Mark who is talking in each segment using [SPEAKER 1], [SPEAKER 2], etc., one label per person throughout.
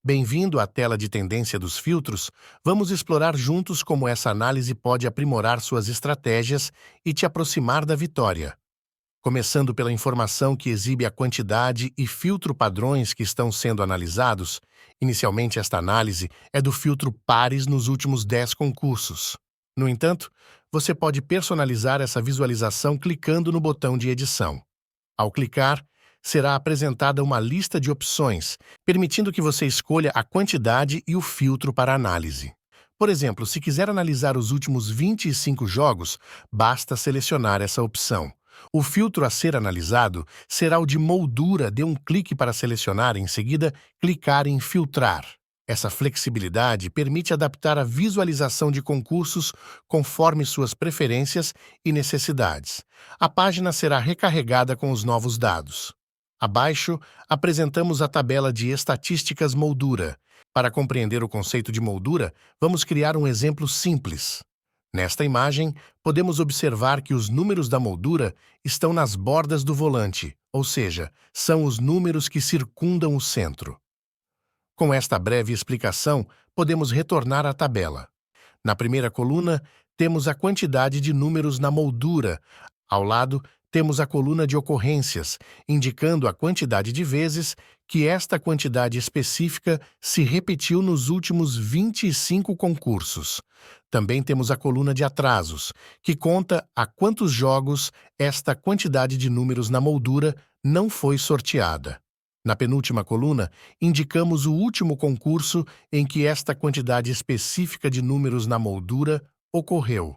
[SPEAKER 1] Bem-vindo à tela de tendência dos filtros. Vamos explorar juntos como essa análise pode aprimorar suas estratégias e te aproximar da vitória. Começando pela informação que exibe a quantidade e filtro padrões que estão sendo analisados, inicialmente esta análise é do filtro pares nos últimos 10 concursos. No entanto, você pode personalizar essa visualização clicando no botão de edição. Ao clicar, será apresentada uma lista de opções, permitindo que você escolha a quantidade e o filtro para análise. Por exemplo, se quiser analisar os últimos 25 jogos, basta selecionar essa opção. O filtro a ser analisado será o de moldura. Dê um clique para selecionar e, em seguida, clicar em Filtrar. Essa flexibilidade permite adaptar a visualização de concursos conforme suas preferências e necessidades. A página será recarregada com os novos dados. Abaixo, apresentamos a tabela de estatísticas moldura. Para compreender o conceito de moldura, vamos criar um exemplo simples. Nesta imagem, podemos observar que os números da moldura estão nas bordas do volante, ou seja, são os números que circundam o centro. Com esta breve explicação, podemos retornar à tabela. Na primeira coluna, temos a quantidade de números na moldura. Ao lado, temos a coluna de ocorrências, indicando a quantidade de vezes que esta quantidade específica se repetiu nos últimos 25 concursos. Também temos a coluna de atrasos, que conta a quantos jogos esta quantidade de números na moldura não foi sorteada. Na penúltima coluna, indicamos o último concurso em que esta quantidade específica de números na moldura ocorreu.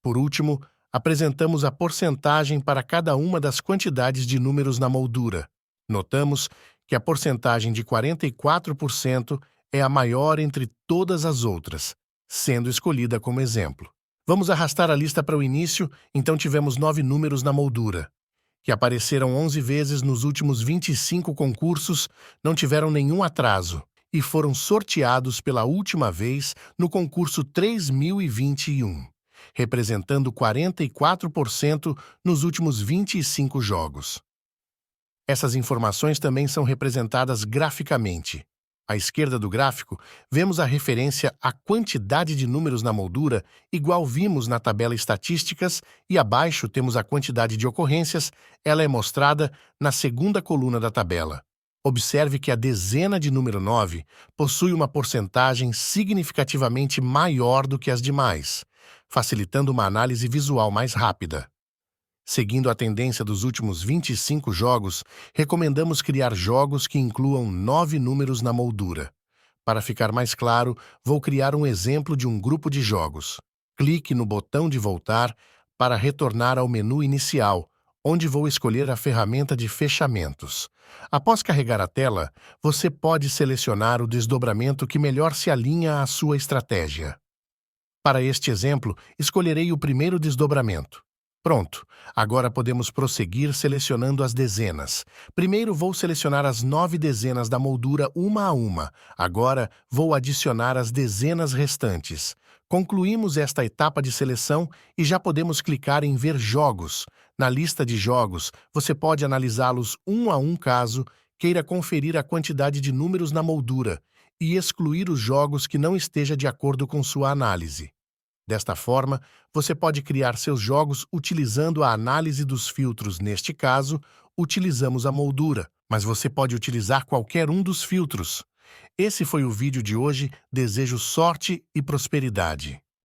[SPEAKER 1] Por último, apresentamos a porcentagem para cada uma das quantidades de números na moldura. Notamos que a porcentagem de 44% é a maior entre todas as outras, sendo escolhida como exemplo. Vamos arrastar a lista para o início, então tivemos 9 números na moldura, que apareceram 11 vezes nos últimos 25 concursos, não tiveram nenhum atraso e foram sorteados pela última vez no concurso 3021. Representando 44% nos últimos 25 jogos. Essas informações também são representadas graficamente. À esquerda do gráfico, vemos a referência à quantidade de números na moldura, igual vimos na tabela Estatísticas, e abaixo temos a quantidade de ocorrências, ela é mostrada na segunda coluna da tabela. Observe que a dezena de número 9 possui uma porcentagem significativamente maior do que as demais, facilitando uma análise visual mais rápida. Seguindo a tendência dos últimos 25 jogos, recomendamos criar jogos que incluam 9 números na moldura. Para ficar mais claro, vou criar um exemplo de um grupo de jogos. Clique no botão de voltar para retornar ao menu inicial, onde vou escolher a ferramenta de fechamentos. Após carregar a tela, você pode selecionar o desdobramento que melhor se alinha à sua estratégia. Para este exemplo, escolherei o primeiro desdobramento. Pronto, agora podemos prosseguir selecionando as dezenas. Primeiro vou selecionar as 9 dezenas da moldura uma a uma. Agora vou adicionar as dezenas restantes. Concluímos esta etapa de seleção e já podemos clicar em Ver Jogos. Na lista de jogos, você pode analisá-los um a um caso queira conferir a quantidade de números na moldura e excluir os jogos que não esteja de acordo com sua análise. Desta forma, você pode criar seus jogos utilizando a análise dos filtros. Neste caso, utilizamos a moldura, mas você pode utilizar qualquer um dos filtros. Esse foi o vídeo de hoje. Desejo sorte e prosperidade.